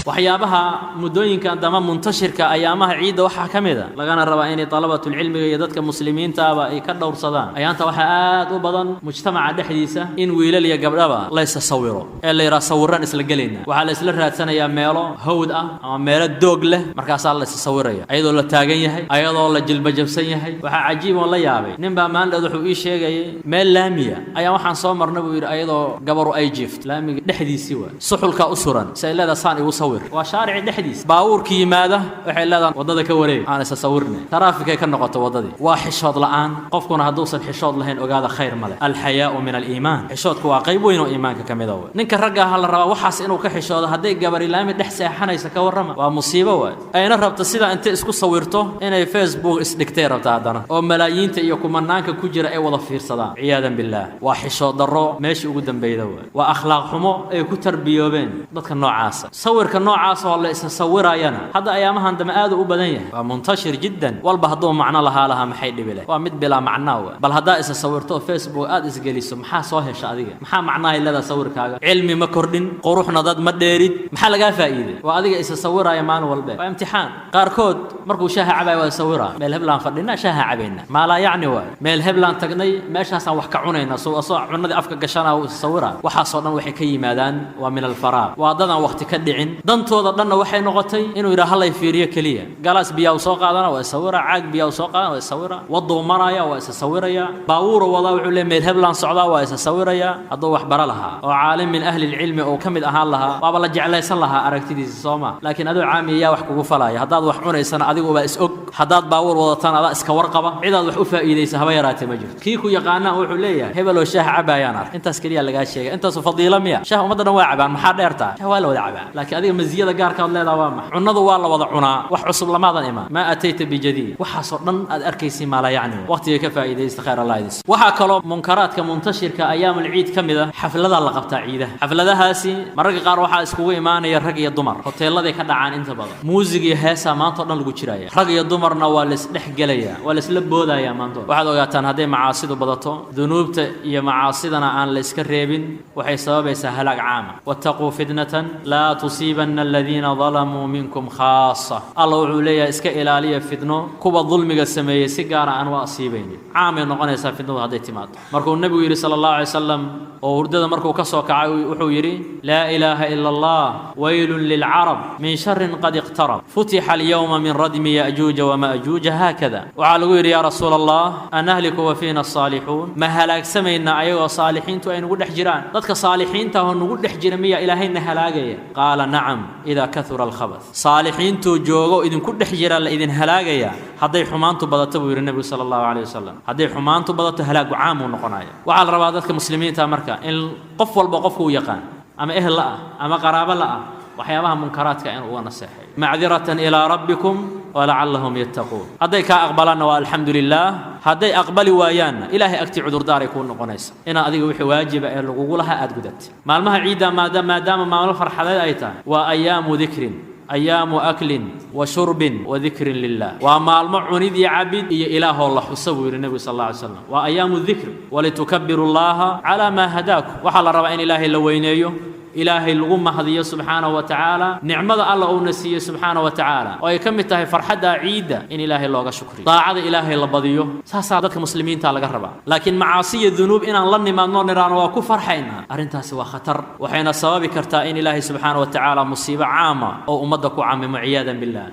waxyaabaha mudooyinka dama muntashirka ayaamaha ciida waxa kamida lagana raba in talabatul cilmiga iyo dadka muslimiinta ay ka dhowrsadaan ayaanta waxa aad u badan mujtamaca dhexdiisa in wiilal iyo gabdhaba la isawiro ee la yiraahdo sawirran isla galeena waxa la isla raadsanayaa meelo hawd ah ama meelo doog leh markaas la isawiraya ayadoo la taagan yahay ayadoo la jilba jabsan yahay waxa cajiib oo la yaabay ninba maandad wuxuu ii sheegay meel laamiya ayaa waxaan soo marnay buu yiri ayadoo gabaru ay jift laamiga dhexdiisii waa suxulka u suran sayleeda saan igu sawir waa shaarici dhexdiis baawurkii yimaada waxay leedahay wadada ka wareeg aan isa sawirnay taraafika ka noqoto wadadii waa xishood la'aan qofkuna haduusan xishood lahayn ogaada khayr male alhayaa min aliimaan xishoodku waa qayb weyn oo iimaanka kamid ah ninka ragga ah la raba waxaas inuu ka xishoodo haday gabar ilaami dhex seexanaysa ka warrama waa musiibo waa ayna rabta sida inta isku sawirto inay Facebook isdhigtay rabta hadana oo malaayiinta iyo kumanaanka ku jira ay wada fiirsadaan ciyaadan billah waa xishood daro meeshii ugu dambeeyay waa akhlaaq xumo ay ku tarbiyoobeen dadka noocaas sawirka noocaas oo la is sawirayana hada ayaamahan dama aad u badan yahay waa muntashir jiddan walba hadoo macna laha maxay dhibile waa mid bila macna bal hada is sawirto Facebook aad isgeliso maxaa soo hesha adiga maxaa macnaa ilaa sawirkaaga cilmi ma kordhin quruxna dad ma dheerid maxaa laga faa'iiday waa adiga is sawiraya maalin walba waa imtixaan qaarkood markuu shaaha cabay waa sawira meel heblaan fadhina shaaha cabayna ma la yaani waa meel heblaan tagnay meeshaas aan wax ka cunayna soo cunadii afka gashana oo sawira waxa soo dhan waxay ka yimaadaan waa min al-faraaq waa dadan waqti ka dhicin dantooda dhanna waxay noqotay inuu yiraahdo halay fiiriyo kaliya galas biyaa soo qaadana waa sawira caag biyaa soo qaadana waa sawira wado maraya waa sawiraya baawur wada wuxuu leeyahay meel heblaan socdaa waa sawiraya hadoo wax bara laha oo caalim min ahli ilmi oo kamid ahaan laha waaba la jeclaysan laha aragtidiisa Sooma laakiin adoo caamiya wax kugu falaya hadaad wax cunaysan adigu waa is og hadaad baawur wadataan ada iska warqaba ciidaad wax u faa'iideysa haba yaraatay ma jirto kii ku yaqaana wuxuu leeyahay hebel oo shaah cabayaan intaas kaliya laga sheegay intaas fadiila miya shaah umadan waa cabaan maxaa dheerta waa la wada cabaan laakiin adiga maziyada gaarka aad leedahay waa cunadu waa la wada cunaa wax cusub lamaadan iman ma atayta bi jadid waxa soo dhan aad arkaysi ma la yaani waqtiga ka faa'iideysta khayr Allah idis waxa kale munkaraadka muntashirka ayaamul ciid kamida xaflada la qabtaa ciidaha xafladahaasi mararka qaar waxa iskugu iimaanaya rag iyo dumar hoteelada ka dhacaan inta badan muusiga iyo heesa maanta dhan lagu jiraya rag iyo dumarna waa la isdhex galaya waa la isla boodaya maanta waxaad ogaataan haday macaasidu badato dunuubta iyo macaasidana aan la iska reebin waxay sababaysaa halaag caama wattaqu fitnatan la tusibanna alladhina zalamu minkum khassa Allah wuxuu leeyahay iska ilaaliya fitno kuwa dulmiga sameeyay si gaar ah aan waa asiibayn caamay noqonaysaa fitnadu haday timaado markuu nabigu yiri sallallahu alayhi wasallam oo hurdada markuu ka soo kacay wuxuu yiri la ilaha illa allah waylun lil arab min sharrin qad iqtarab futiha al yawma min radmi ya'juj wa ma'juj hakada wa lagu yiri ya rasul allah anahliku wa fina as-salihun ma halaag sameeyna ayagoo saalixiintu ay nagu dhex jiraan dadka saalixiinta oo nagu dhex jira miya ilaahayna halaagaya qala na'am idha kathura al-khabath saalixiintu joogo idin ku dhex jira la idin halaagaya haday xumaantu badato buu yiri nabiga sallallahu alayhi wasallam haday xumaantu badato halaag caam uu noqonayo waxa la rabaa dadka muslimiinta marka in qof walba qofku yaqaan ama ehl la ama qaraabo la waxyaabaha munkaraadka in uu naseexay ma'diratan ila rabbikum wa la'allahum yattaqun haday ka aqbalana wa alhamdulillah haday aqbali waayaan ilaahi agti cudur daar ay ku noqonaysa ina adiga wixii waajib ah lagu laha aad gudat maalmaha ciida maadaama maalmo farxadeed ay tahay wa ayaamu dhikrin أيام أكل وشرب وذكر لله وما المعنيد عبد إله الله حسبه النبي صلى الله عليه وسلم وأيام الذكر ولتكبروا الله على ما هداكم وحال ربعين إلهي لوينيه إلهي الغمة هذه سبحانه وتعالى نعمة الله ونسيه سبحانه وتعالى ويكملتها فرحة عيدة إن إلهي الله شكري طاعة إلهي الله بضيه ساسادك مسلمين تعالى قربا لكن معاصي الذنوب إن الله ما نران وكفر حينا أرنتها سوى خطر وحين الصواب كرتا إن إلهي سبحانه وتعالى مصيبة عامة أو أمدك عام عياذا بالله